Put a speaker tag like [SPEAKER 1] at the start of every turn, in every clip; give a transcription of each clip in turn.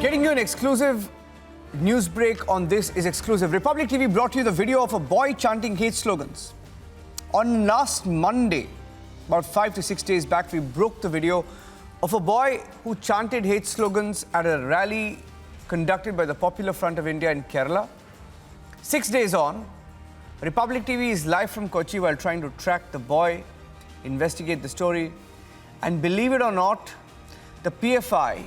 [SPEAKER 1] Getting you an exclusive news break on This is Exclusive. Republic TV brought you the video of a boy chanting hate slogans. On last Monday, about 5 to 6 days back, we broke the video of a boy who chanted hate slogans at a rally conducted by the Popular Front of India in Kerala. 6 days on, Republic TV is live from Kochi while trying to track the boy, investigate the story, and believe it or not, the PFI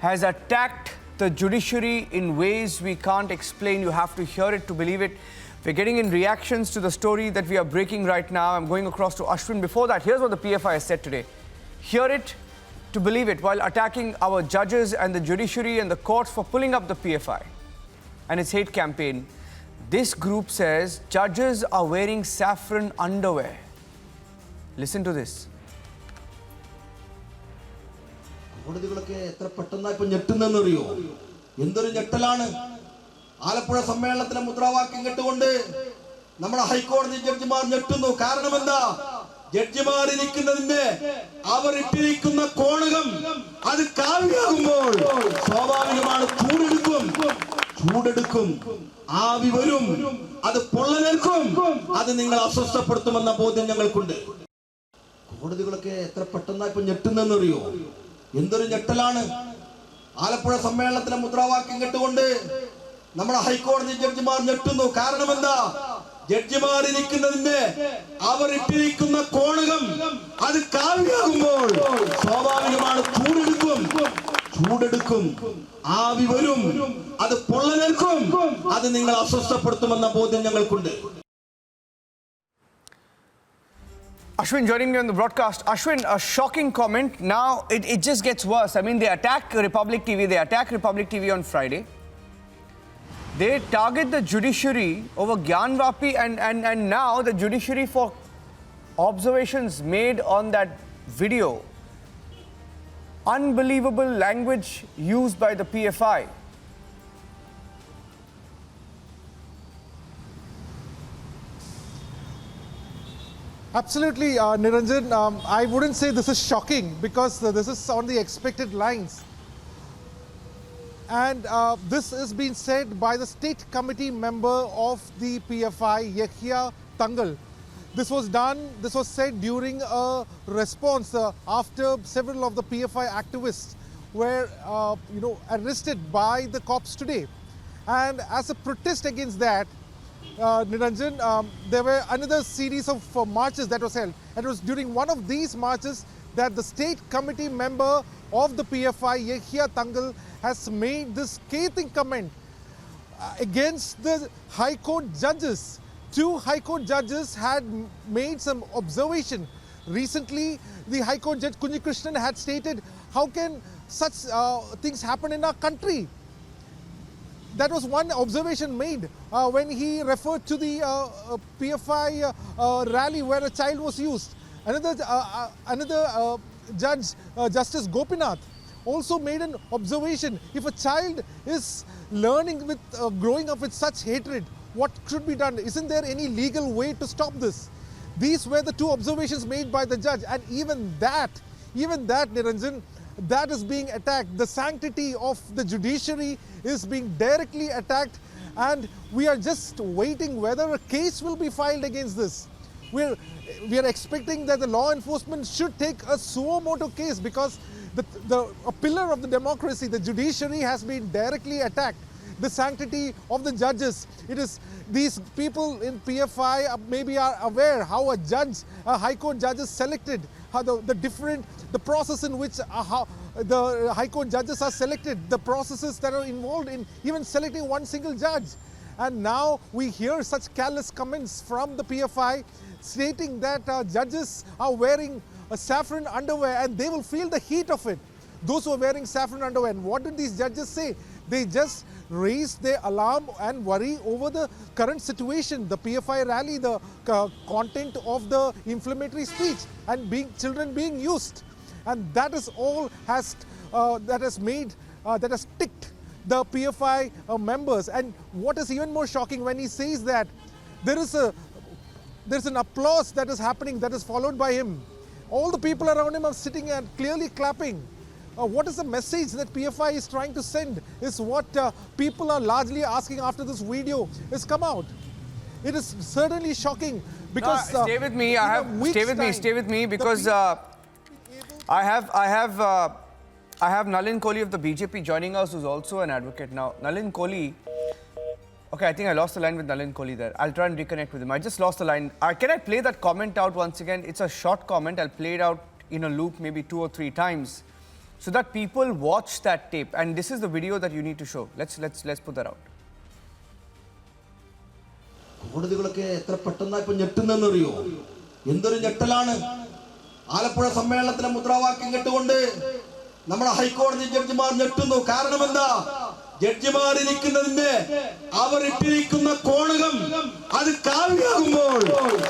[SPEAKER 1] has attacked the judiciary in ways we can't explain. You have to hear it to believe it. We're getting in reactions to the story that we are breaking right now. I'm going across to Ashwin. Before that, here's what the PFI has said today. Hear it to believe it, while attacking our judges and the judiciary and the courts for pulling up the PFI and its hate campaign. This group says judges are wearing saffron underwear. Listen to this.
[SPEAKER 2] കോടതികളൊക്കെ എത്ര പെട്ടെന്നായി ഇപ്പൊ ഞെട്ടുന്നറിയോ? എന്തൊരു ഞെട്ടലാണ്. ആലപ്പുഴ സമ്മേളനത്തിലെ മുദ്രാവാക്യം കേട്ടുകൊണ്ട് നമ്മുടെ ഹൈക്കോടതി ജഡ്ജിമാർ ഞെട്ടുന്നു. കാരണം എന്താ? ജഡ്ജിമാർ ഇരിക്കുന്നതിന്റെ അവർ ഇട്ടിരിക്കുന്ന കോണകം അത് കാവ്യാകുമ്പോൾ സ്വാഭാവികമാണ് ചൂടെടുക്കും, ആവി വരും, അത് പൊള്ളലേൽക്കും, അത് നിങ്ങൾ അസ്വസ്ഥപ്പെടുത്തുമെന്ന ബോധ്യം ഞങ്ങൾക്കുണ്ട്. കോടതികളൊക്കെ എത്ര പെട്ടെന്നായി ഇപ്പൊ ഞെട്ടുന്നറിയോ? എന്തൊരു ഞെട്ടലാണ്. ആലപ്പുഴ സമ്മേളനത്തിലെ മുദ്രാവാക്യം കേട്ടുകൊണ്ട് നമ്മുടെ ഹൈക്കോടതി ജഡ്ജിമാർ ഞെട്ടുന്നു. കാരണം എന്താ? ജഡ്ജിമാർ ഇരിക്കുന്നതിന്റെ അവർ ഇട്ടിരിക്കുന്ന കോണകം അത് കാവ്യാകുമ്പോൾ സ്വാഭാവികമാണ് ചൂടെടുക്കും, ആവി വരും, അത് പൊള്ളലേൽക്കും, അത് നിങ്ങൾ അസ്വസ്ഥപ്പെടുത്തുമെന്ന ബോധ്യം ഞങ്ങൾക്കുണ്ട്.
[SPEAKER 1] Ashwin joining me on the broadcast. Ashwin, a shocking comment. Now it just gets worse. I mean, they attack Republic TV. They attack Republic TV on Friday. They target the judiciary over Gyanvapi and now the judiciary for observations made on that video. Unbelievable language used by the PFI.
[SPEAKER 3] Absolutely, Niranjan. I wouldn't say this is shocking because this is on the expected lines. And this is being said by the state committee member of the PFI, Yahya Tangal. This was said during a response after several of the PFI activists were arrested by the cops today. And as a protest against that, Niranjan, there were another series of marches that was held. And it was during one of these marches that the state committee member of the PFI, Yahya Tangal, has made this scathing comment against the High Court judges. Two High Court judges had made some observation. Recently, the High Court Judge Kunji Krishnan had stated, how can such things happen in our country? That was one observation made when he referred to the PFI rally where a child was used. Another judge, Justice Gopinath, also made an observation. If a child is learning with, growing up with such hatred, what should be done? Isn't there any legal way to stop this? These were the two observations made by the judge, and even that, Niranjan, that is being attacked. The sanctity of the judiciary is being directly attacked, and we are just waiting whether a case will be filed against this. We are expecting that the law enforcement should take a suo motu case because a pillar of the democracy, the judiciary, has been directly attacked. The sanctity of the judges. It is these people in PFI maybe are aware how a High Court judge is selected, how the process in which how the High Court judges are selected, the processes that are involved in even selecting one single judge. And now we hear such callous comments from the PFI stating that judges are wearing a saffron underwear and they will feel the heat of it. Those who are wearing saffron underwear. And what did these judges say? They just raised their alarm and worry over the current situation, the PFI rally, the content of the inflammatory speech and children being used. And that is all that has ticked the PFI members. And what is even more shocking when he says that there's an applause that is happening that is followed by him. All the people around him are sitting and clearly clapping. what is the message that PFI is trying to send is what people are largely asking after this video has come out. It is certainly shocking because
[SPEAKER 1] stay with me. Stay with me because I have Nalin Kohli of the BJP joining us, who's also an advocate now. Nalin Kohli. Okay, I think I lost the line with Nalin Kohli there. I'll try and reconnect with him. I just lost the line. Can I play that comment out once again? It's a short comment. I'll play it out in a loop maybe 2 or 3 times so that people watch that tape. And this is the video that you need to show. Let's put that out.
[SPEAKER 2] കോടതികളൊക്കെ എത്ര പെട്ടെന്നായി ഇപ്പൊ ഞെട്ടുന്നറിയോ? എന്തൊരു ഞെട്ടലാണ്. ആലപ്പുഴ സമ്മേളനത്തിലെ മുദ്രാവാക്യം കേട്ടുകൊണ്ട് നമ്മുടെ ഹൈക്കോടതി ജഡ്ജിമാർ ഞെട്ടുന്നു. കാരണം എന്താ? ജഡ്ജിമാർ ഇരിക്കുന്നതിന്റെ അവർ ഇട്ടിരിക്കുന്ന കോണകം അത് കാവ്യാകുമ്പോൾ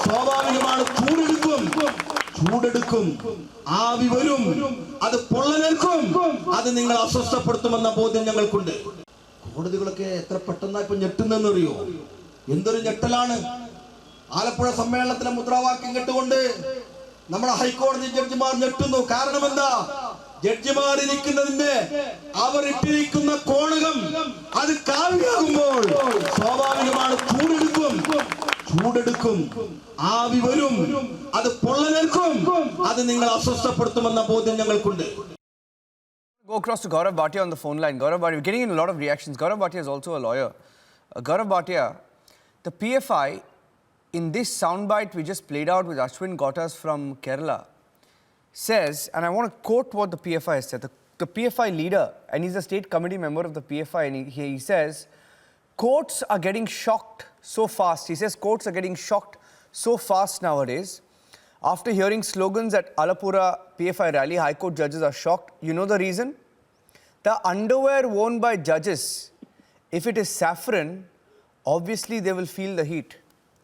[SPEAKER 2] സ്വാഭാവികമാണ് ചൂടെടുക്കും, ആവി വരും, അത് പൊള്ളലേൽക്കും, അത് നിങ്ങൾ അസ്വസ്ഥപ്പെടുത്തുമെന്ന ബോധ്യം ഞങ്ങൾക്കുണ്ട്. കോടതികളൊക്കെ എത്ര പെട്ടെന്നായി ഇപ്പൊ ഞെട്ടുന്നറിയോ? എന്തൊരു ഞെട്ടലാണ്. ആലപ്പുഴ സമ്മേളനത്തിലെ മുദ്രാവാക്യം കേട്ടുകൊണ്ട് നമ്മുടെ ഹൈക്കോടതി ജഡ്ജിമാർ ഞെട്ടുന്നു. കാരണം എന്താ? ജഡ്ജിമാർ ഇരിക്കുന്നതിന്റെ അവർ ഇട്ടിരിക്കുന്ന കോണകം അത് കാവ്യാകുമ്പോൾ സ്വാഭാവികമാണ് ചൂടെടുക്കും, ആവി വരും, അത് പൊള്ളലേൽക്കും, അത് നിങ്ങൾ അസ്വസ്ഥപ്പെടുത്തുമെന്ന ബോധ്യം ഞങ്ങൾക്കുണ്ട്.
[SPEAKER 1] Go across to Gaurav Bhatia on the phone line. Gaurav Bhatia, we're getting in a lot of reactions. Gaurav Bhatia is also a lawyer. Gaurav Bhatia, the PFI, in this soundbite we just played out with Ashwin Gautas from Kerala, says, and I want to quote what the PFI has said, the PFI leader, and he's a state committee member of the PFI, and he says, courts are getting shocked so fast. He says courts are getting shocked so fast nowadays. After hearing slogans at Alapura PFI rally, High Court judges are shocked. You know the reason? The underwear worn by judges, if it is saffron, obviously they will feel the heat.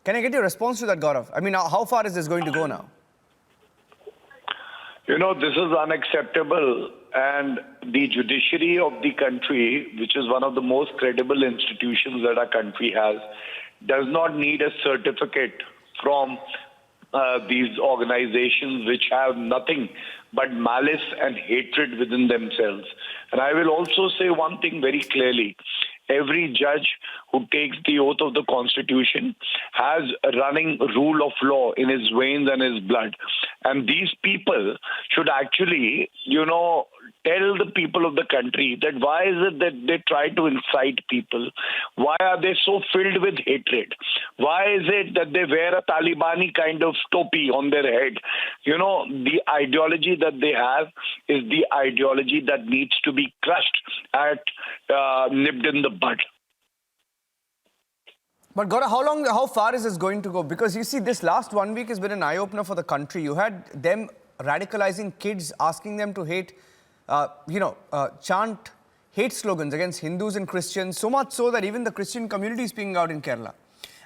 [SPEAKER 1] Can I get your response to that, Gaurav? I mean, how far is this going to go now?
[SPEAKER 4] You know, this is unacceptable, and the judiciary of the country, which is one of the most credible institutions that our country has, does not need a certificate from these organizations which have nothing but malice and hatred within themselves. And I will also say one thing very clearly. Every judge who takes the oath of the Constitution has a running rule of law in his veins and his blood. And these people should actually, tell the people of the country that why is it that they try to incite people? Why are they so filled with hatred? Why is it that they wear a Talibani kind of topi on their head? The ideology that they have is the ideology that needs to be crushed nipped in the bud.
[SPEAKER 1] But Gaurav, how far is this going to go? Because you see, this last 1 week has been an eye-opener for the country. You had them radicalizing kids, asking them to chant hate slogans against Hindus and Christians, so much so that even the Christian community is speaking out in Kerala.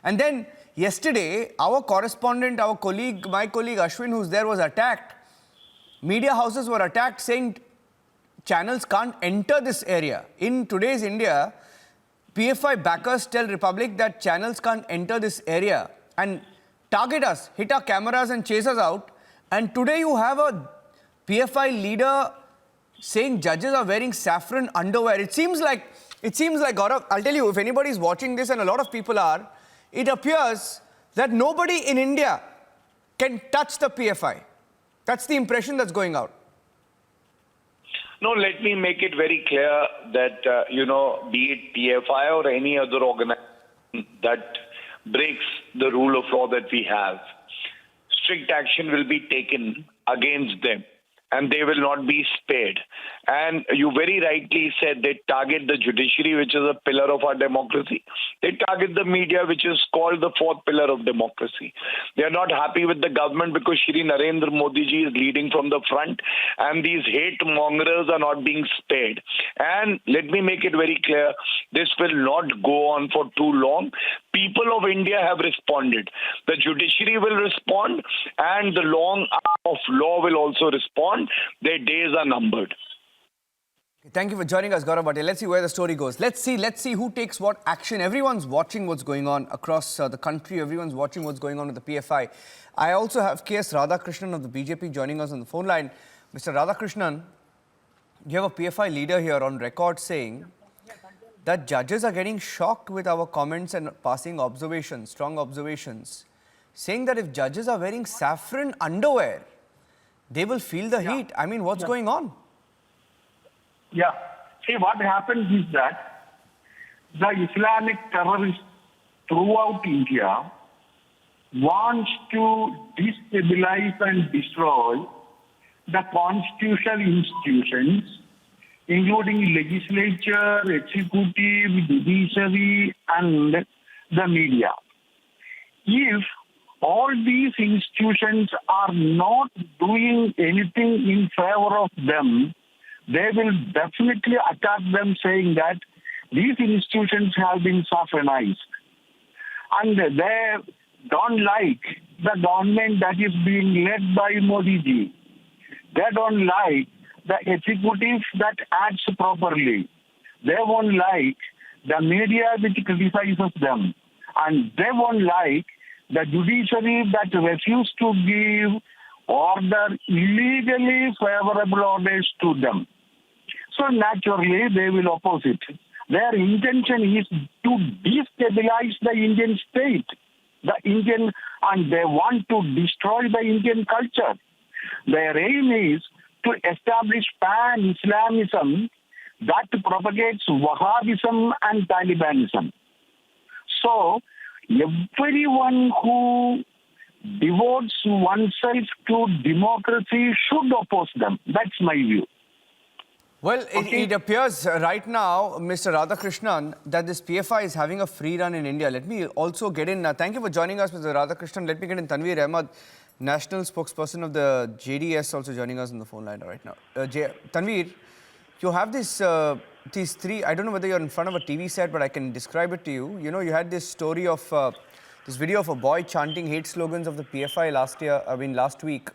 [SPEAKER 1] And then yesterday, our correspondent, my colleague Ashwin, who's there, was attacked. Media houses were attacked, saying channels can't enter this area. In today's India, PFI backers tell Republic that channels can't enter this area and target us, hit our cameras and chase us out. And today you have a PFI leader saying judges are wearing saffron underwear. It seems like, Gaurav, I'll tell you, if anybody is watching this, and a lot of people are, it appears that nobody in India can touch the PFI. That's the impression that's going out.
[SPEAKER 4] No, let me make it very clear that, be it PFI or any other organization that breaks the rule of law that we have, strict action will be taken against them, and they will not be spared. And you very rightly said they target the judiciary, which is a pillar of our democracy. They target the media, which is called the fourth pillar of democracy. They are not happy with the government because Shri Narendra Modi ji is leading from the front, and these hate mongers are not being spared. And let me make it very clear, this will not go on for too long. People of India have responded. The judiciary will respond, and the long arm of law will also respond. Their days are numbered.
[SPEAKER 1] Thank you for joining us, Gaurav Bhatia. Let's see where the story goes. Let's see who takes what action. Everyone's watching what's going on across the country. Everyone's watching what's going on with the PFI. I also have K.S. Radhakrishnan of the BJP joining us on the phone line. Mr. Radhakrishnan, You have a PFI leader here on record saying that judges are getting shocked with our comments and passing observations, strong observations, saying that if judges are wearing saffron underwear, they will feel the heat. I mean, what's going on?
[SPEAKER 5] Yeah. See, what happens is that the Islamic terrorists throughout India wants to destabilize and destroy the constitutional institutions, including legislature, executive, judiciary, and the media. If all these institutions are not doing anything in favor of them, they will definitely attack them, saying that these institutions have been saffronized. And they don't like the government that is being led by Modi ji. They don't like the executive that acts properly. They won't like the media which criticizes them. And they won't like the judiciary that refuses to give illegally favorable orders to them. So naturally, they will oppose it. Their intention is to destabilize the Indian state, and they want to destroy the Indian culture. Their aim is to establish pan-Islamism that propagates Wahhabism and Talibanism. So, everyone who devotes oneself to democracy should oppose them. That's my view.
[SPEAKER 1] Well, it appears right now, Mr. Radhakrishnan, that this PFI is having a free run in India. Let me also get in. Thank you for joining us, Mr. Radhakrishnan. Let me get in Tanveer Ahmed, national spokesperson of the JDS, also joining us on the phone line right now. Tanveer, you have these three. I don't know whether you're in front of a TV set, but I can describe it to you. You know, you had this story of this video of a boy chanting hate slogans of the PFI last week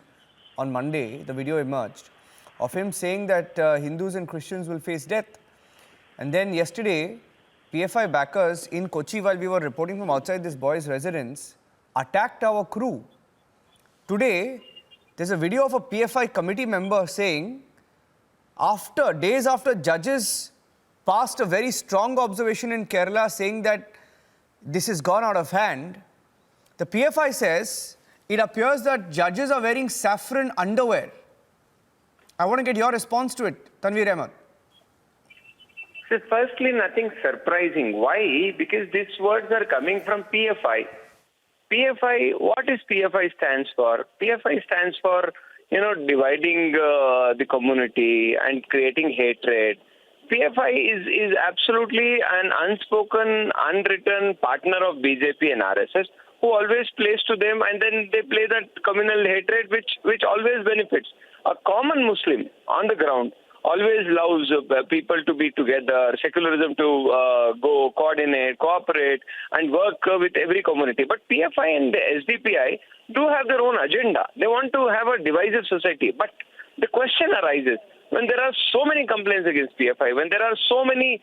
[SPEAKER 1] on Monday. The video emerged of him saying that Hindus and Christians will face death. And then yesterday, PFI backers in Kochi, while we were reporting from outside this boy's residence, attacked our crew. Today, there's a video of a PFI committee member saying, days after judges passed a very strong observation in Kerala saying that this has gone out of hand, the PFI says it appears that judges are wearing saffron underwear. I want to get your response to it, Tanveer Ahmed.
[SPEAKER 6] So firstly, nothing surprising. Why? Because these words are coming from PFI. PFI, what is PFI stands for? PFI stands for, dividing the community and creating hatred. PFI is absolutely an unspoken, unwritten partner of BJP and RSS who always plays to them, and then they play that communal hatred which always benefits. A common Muslim on the ground always loves people to be together, secularism to go coordinate, cooperate, and work with every community. But PFI and the SDPI do have their own agenda. They want to have a divisive society. But the question arises, when there are so many complaints against PFI, when there are so many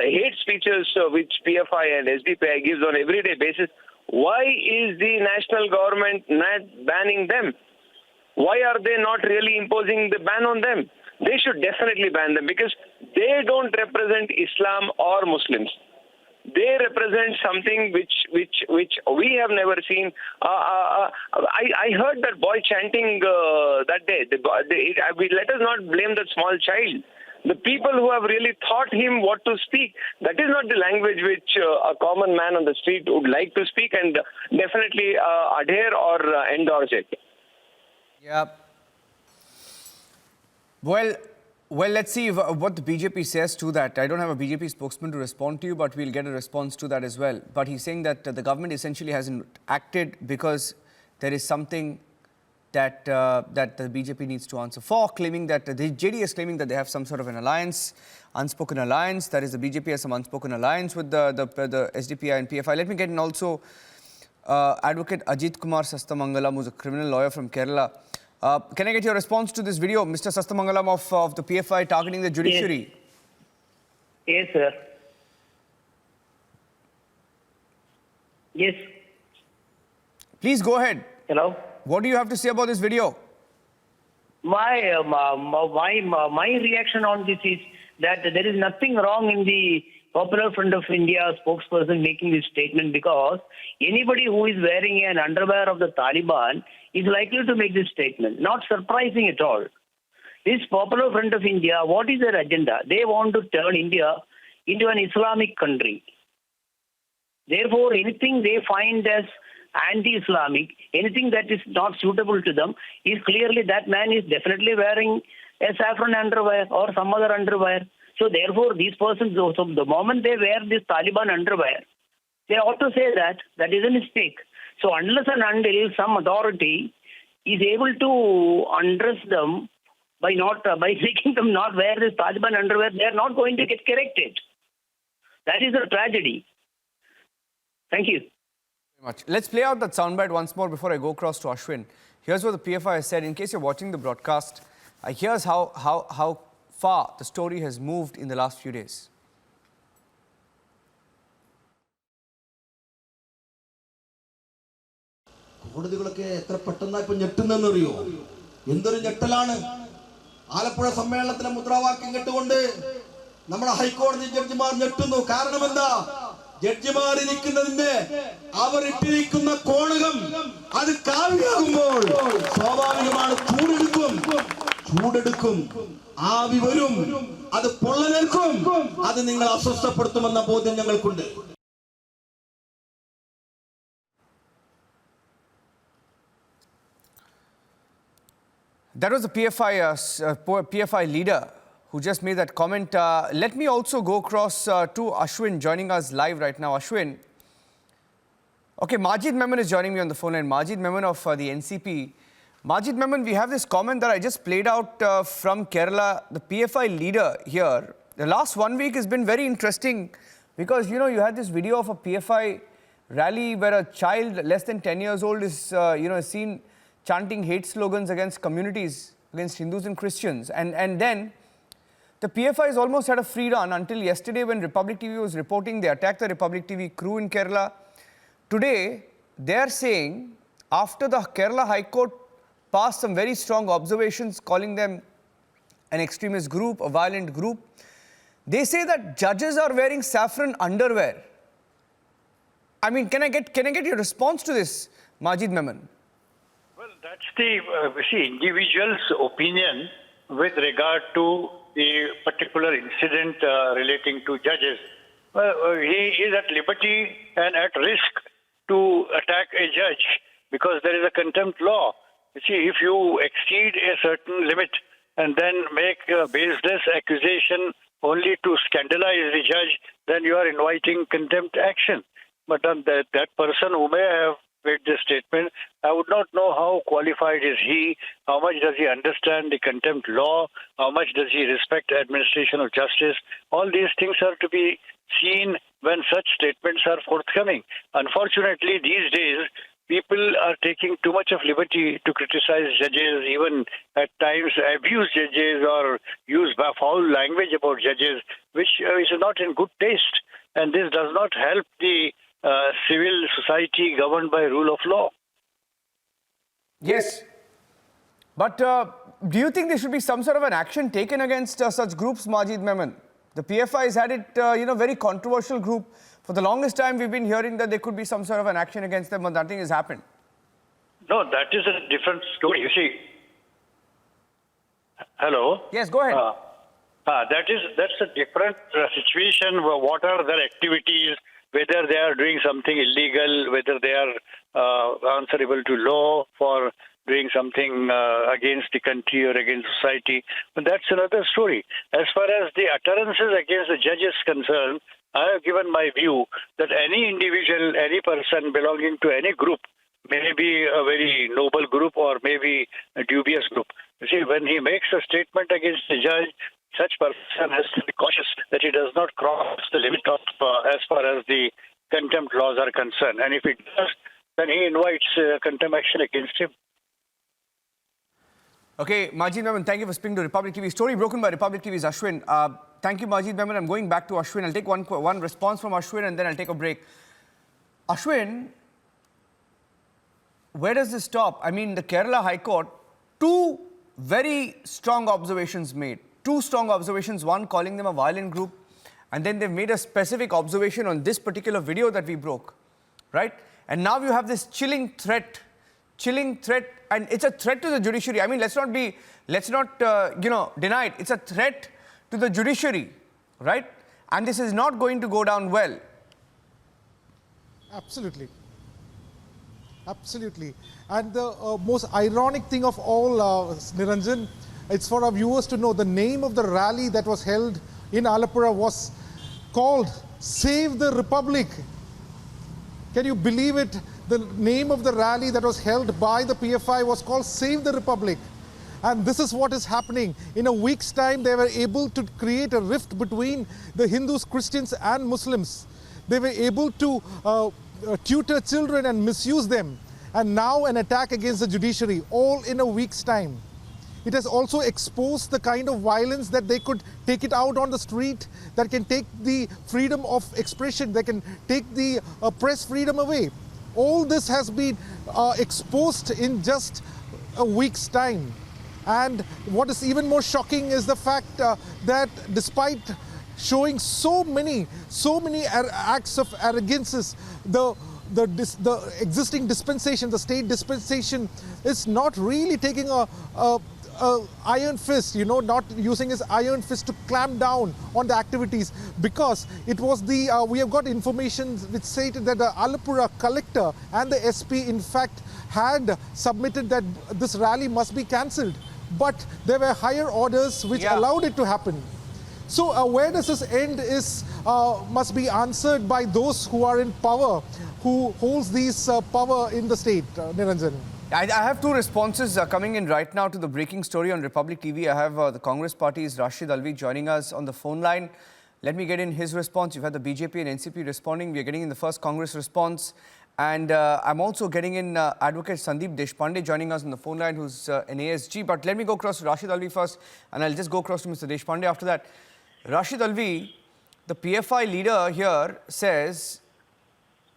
[SPEAKER 6] hate speeches which PFI and SDPI gives on everyday basis, why is the national government not banning them? Why are they not really imposing the ban on them? They should definitely ban them because they don't represent Islam or Muslims. They represent something which we have never seen. I heard that boy chanting that day. Let us not blame that small child. The people who have really taught him what to speak, that is not the language which a common man on the street would like to speak and definitely adhere or endorse it.
[SPEAKER 1] Yeah. Well, let's see what the BJP says to that. I don't have a BJP spokesman to respond to you, but we'll get a response to that as well. But he's saying that the government essentially hasn't acted because there is something that the BJP needs to answer for, claiming that the JDS claiming that they have some sort of an alliance, unspoken alliance. That is, the BJP has some unspoken alliance with the SDPI and PFI. Let me get in also Advocate Ajit Kumar Sastamangalam, who's a criminal lawyer from Kerala. Can I get your response to this video, Mr. Sastamangalam, of the PFI targeting the judiciary?
[SPEAKER 7] Yes, sir. Yes.
[SPEAKER 1] Please go ahead.
[SPEAKER 7] Hello.
[SPEAKER 1] What do you have to say about this video?
[SPEAKER 7] my reaction on this is that there is nothing wrong in the Popular Front of India spokesperson making this statement, because anybody who is wearing an underwear of the Taliban is likely to make this statement. Not surprising at all. This Popular Front of India, what is their agenda? They want to turn India into an Islamic country. Therefore, anything they find as anti-Islamic, anything that is not suitable to them, is clearly that man is definitely wearing a saffron underwear or some other underwear. So therefore, these persons, so the moment they wear this Taliban underwear, they ought to say that that is a mistake. So unless and until some authority is able to address them by making them not wear this Taliban underwear, they are not going to get corrected. That is a tragedy. Thank you.
[SPEAKER 1] Much. Let's play out that soundbite once more before I go across to Ashwin. Here's what the PFI has said. In case you're watching the broadcast, here's how far the story has moved in the last few days.
[SPEAKER 2] കോടതികളൊക്കെ എത്ര പെട്ടെന്നാ ഇപ്പൊ ഞെട്ടുന്നറിയോ? എന്തൊരു ഞെട്ടലാണ്! ആലപ്പുഴ സമ്മേളനത്തിലെ മുദ്രാവാക്യം കേട്ടുകൊണ്ട് നമ്മുടെ ഹൈക്കോടതി ജഡ്ജിമാർ ഞെട്ടുന്നു. കാരണം എന്താ? ജഡ്ജിമാർ ഇരിക്കുന്നതിന്റെ അവർ ഇട്ടിരിക്കുന്ന കോണകം അത് കാവ്യാകുമ്പോൾ സ്വാഭാവികമാണ് ചൂടെടുക്കും, ആവി വരും, അത് പൊള്ളലേൽക്കും, അത് നിങ്ങൾ അസ്വസ്ഥപ്പെടുത്തുമെന്ന ബോധ്യം ഞങ്ങൾക്കുണ്ട്.
[SPEAKER 1] That was the PFI leader who just made that comment. Let me also go across to Ashwin, joining us live right now. Ashwin, okay, Majid Memon is joining me on the phone line. Majid Memon of the NCP. Majid Memon, we have this comment that I just played out from Kerala, the PFI leader here. The last 1 week has been very interesting because, you know, you had this video of a PFI rally where a child less than 10 years old is, is seen chanting hate slogans against communities, against Hindus and Christians. And then the PFI has almost had a free run until yesterday when Republic TV was reporting they attacked the Republic TV crew in Kerala. Today, they are saying after the Kerala High Court passed some very strong observations calling them an extremist group, a violent group, they say that judges are wearing saffron underwear. I mean, can I get your response to this, Majid Memon?
[SPEAKER 8] Well, that's the individual's opinion with regard to the particular incident relating to judges. He is at liberty and at risk to attack a judge because there is a contempt law. You see, if you exceed a certain limit and then make a baseless accusation only to scandalize the judge, then you are inviting contempt action. But that person who may have made this statement, I would not know how qualified is he, how much does he understand the contempt law, how much does he respect administration of justice. All these things are to be seen when such statements are forthcoming. Unfortunately, these days, people are taking too much of liberty to criticize judges, even at times abuse judges or use foul language about judges, which is not in good taste. And this does not help the civil society governed by rule of law.
[SPEAKER 1] Yes. But do you think there should be some sort of an action taken against such groups, Majid Memon? The PFI has had it, very controversial group. For the longest time, we've been hearing that there could be some sort of an action against them, but nothing has happened.
[SPEAKER 8] No, that is a different story. You see, hello?
[SPEAKER 1] Yes, go ahead.
[SPEAKER 8] That's a different situation. What are their activities? Whether they are doing something illegal, whether they are answerable to law for doing something against the country or against society, but that's another story. As far as the utterances against the judge is concerned, I have given my view that any individual, any person belonging to any group, may be a very noble group or maybe a dubious group. You see, when he makes a statement against the judge, such person has to be cautious that he does not cross the limit of as far as the contempt laws are concerned. And if he does, then he invites contempt action against him.
[SPEAKER 1] Okay, Majid Memon, thank you for speaking to Republic TV. Story broken by Republic TV's Ashwin. Thank you, Majid Memon. I'm going back to Ashwin. I'll take one response from Ashwin and then I'll take a break. Ashwin, where does this stop? I mean, the Kerala High Court, two very strong observations made. Two strong observations, one calling them a violent group, and then they've made a specific observation on this particular video that we broke, right? And now you have this chilling threat, and it's a threat to the judiciary. I mean, let's not deny it. It's a threat to the judiciary, right? And this is not going to go down well.
[SPEAKER 3] Absolutely. Absolutely. And the most ironic thing of all, Niranjan, it's for our viewers to know the name of the rally that was held in Alapura was called Save the Republic. Can you believe it? The name of the rally that was held by the PFI was called Save the Republic. And this is what is happening. In a week's time, they were able to create a rift between the Hindus, Christians and Muslims. They were able to tutor children and misuse them. And now an attack against the judiciary, all in a week's time. It has also exposed the kind of violence that they could take it out on the street, that can take the freedom of expression, that can take the press freedom away. All this has been exposed in just a week's time. And what is even more shocking is the fact that despite showing so many acts of arrogances, the existing dispensation, the state dispensation, is not really taking a iron fist, not using his iron fist to clamp down on the activities, because it was we have got information which stated that the Alapura collector and the SP in fact had submitted that this rally must be cancelled, but there were higher orders which allowed it to happen. So where does this end must be answered by those who are in power, who holds these power in the state, Niranjan.
[SPEAKER 1] I have two responses coming in right now to the breaking story on Republic TV. I have the Congress Party's Rashid Alvi joining us on the phone line. Let me get in his response. You've had the BJP and NCP responding. We are getting in the first Congress response. And I'm also getting in Advocate Sandeep Deshpande joining us on the phone line, who's an ASG. But let me go across to Rashid Alvi first, and I'll just go across to Mr. Deshpande after that. Rashid Alvi, the PFI leader here, says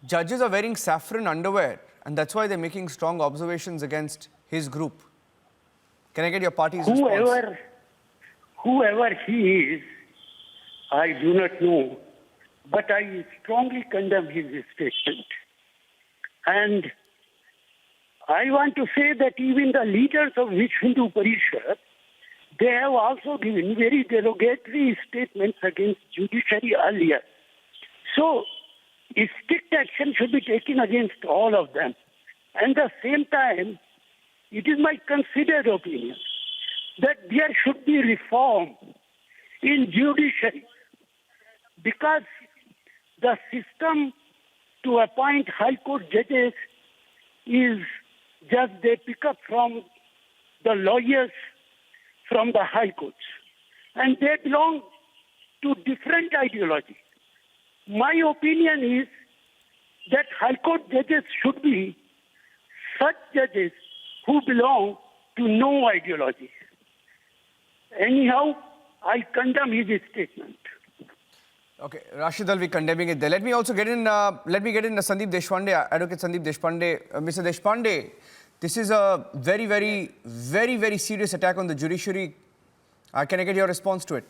[SPEAKER 1] judges are wearing saffron underwear, and that's why they're making strong observations against his group. Can I get your party's response?
[SPEAKER 9] Whoever he is, I do not know, but I strongly condemn his statement. And I want to say that even the leaders of Vishwa Hindu Parishad, they have also given very derogatory statements against judiciary earlier. So, strict action should be taken against all of them. And at the same time, it is my considered opinion that there should be reform in judiciary, because the system to appoint high court judges is just they pick up from the lawyers from the high courts, and they belong to different ideologies. My opinion is that high court judges should be such judges who belong to no ideology. Anyhow, I condemn his statement.
[SPEAKER 1] Okay, Rashid Alvi condemning it there. Let me also get in Sandeep Deshpande, Advocate Sandeep Deshpande. Mr. Deshpande, this is a very, very, very, very serious attack on the judiciary. Can I get your response to it?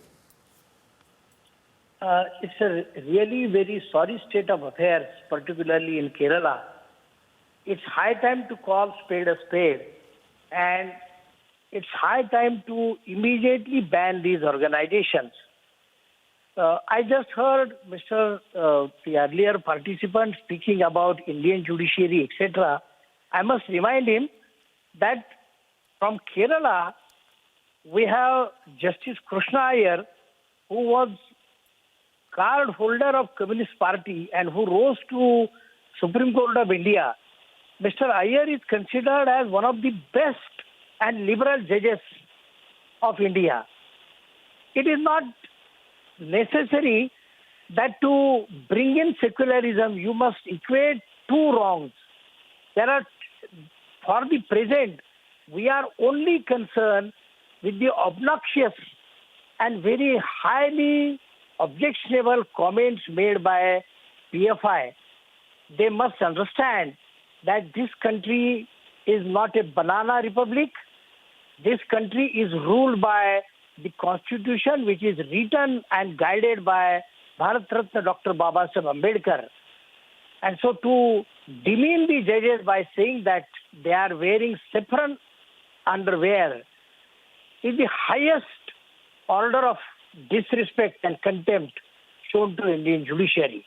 [SPEAKER 7] It's a really very sorry state of affairs, particularly in Kerala. It's high time to call spade a spade, and it's high time to immediately ban these organizations. I just heard the earlier participant speaking about Indian judiciary, etc. I must remind him that from Kerala, we have Justice Krishna Iyer, who was card holder of Communist Party and who rose to Supreme Court of India. Mr. Iyer is considered as one of the best and liberal judges of India. It is not necessary that to bring in secularism, you must equate two wrongs. For the present, we are only concerned with the obnoxious and very highly objectionable comments made by PFI. They must understand that this country is not a banana republic. this country is ruled by the constitution, which is written and guided by Bharat Ratna Dr. Baba Saheb Ambedkar. And so to demean the judges by saying that they are wearing saffron underwear is the highest order of disrespect and contempt shown to Indian judiciary.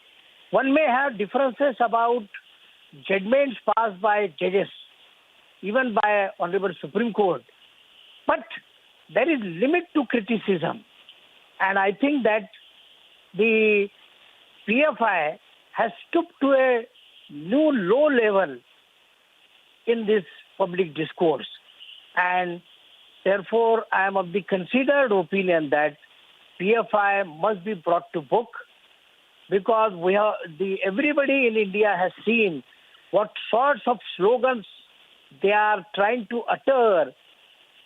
[SPEAKER 7] One may have differences about judgments passed by judges, even by Honorable Supreme Court, but there is limit to criticism. And I think that the PFI has stooped to a new low level in this public discourse. And therefore, I am of the considered opinion that PFI must be brought to book, because everybody in India has seen what sorts of slogans they are trying to utter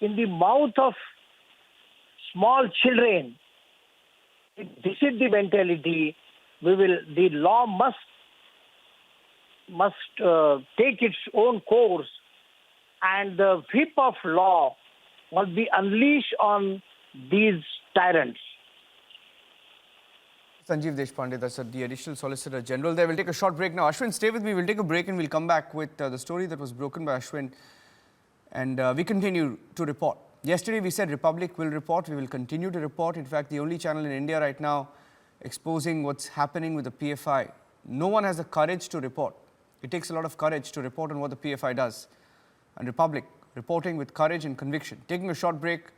[SPEAKER 7] in the mouth of small children. This is the mentality. The law must take its own course, and the whip of law must be unleashed on these tyrants.
[SPEAKER 1] Sanjeev Deshpande, that's the Additional Solicitor General there. We'll take a short break now. Ashwin, stay with me. We'll take a break and we'll come back with the story that was broken by Ashwin. And we continue to report. Yesterday we said Republic will report. We will continue to report. In fact, the only channel in India right now exposing what's happening with the PFI. No one has the courage to report. It takes a lot of courage to report on what the PFI does. And Republic, reporting with courage and conviction. Taking a short break.